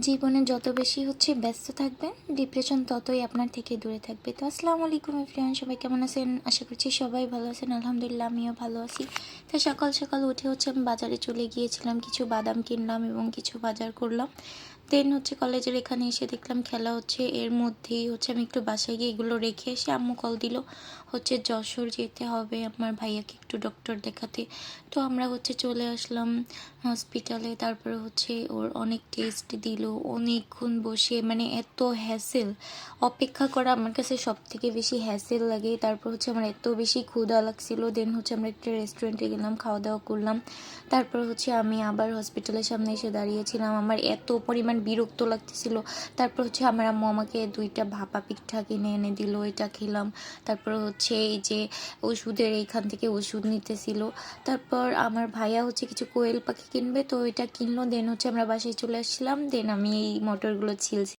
জীবনে যত বেশি ব্যস্ত থাকবেন, ডিপ্রেশন ততই আপনার থেকে দূরে থাকবে। তো আসসালামু আলাইকুম এভরিওয়ান, সবাই কেমন আছেন? আশা করছি সবাই ভালো আছেন। আলহামদুলিল্লাহ আমিও ভালো আছি। তো সকাল সকাল উঠে আমি বাজারে চলে গিয়েছিলাম, কিছু বাদাম কিনলাম এবং কিছু বাজার করলাম। দেন কলেজের এখানে এসে দেখলাম খেলা হচ্ছে, এর মধ্যেই আমি একটু বাসায় গিয়ে এগুলো রেখে এসে আম্মু কল দিল যশোর যেতে হবে আমার ভাইয়াকে একটু ডক্টর দেখাতে। তো আমরা চলে আসলাম হসপিটালে। তারপরে ওর অনেক টেস্ট দিল, অনেকক্ষণ বসে, মানে এত হ্যাসেল, অপেক্ষা করা আমার কাছে সব থেকে বেশি হ্যাসেল লাগে। তারপর আমার এত বেশি ক্ষুধা লাগছিল। দেন আমরা একটা রেস্টুরেন্টে গেলাম, খাওয়া দাওয়া করলাম। তারপর আমি আবার হসপিটালের সামনে এসে দাঁড়িয়েছিলাম, আমার এত পরিমাণ বিরক্ত লাগতেছিল। তারপর আমার আম্মু আমাকে 2টা ভাপা পিঠা কিনে এনে দিল, এটা খেলাম। তারপর এই যে ওষুধের এইখান থেকে ওষুধ নিতেছিল। তারপর আমার ভাইয়া কিছু কোয়েল পাখি কিনবে, তো এটা কিনলো। দেন আমরা বাসায় চলে আসছিলাম। দেন আমি এই মটরগুলো ছিলছি।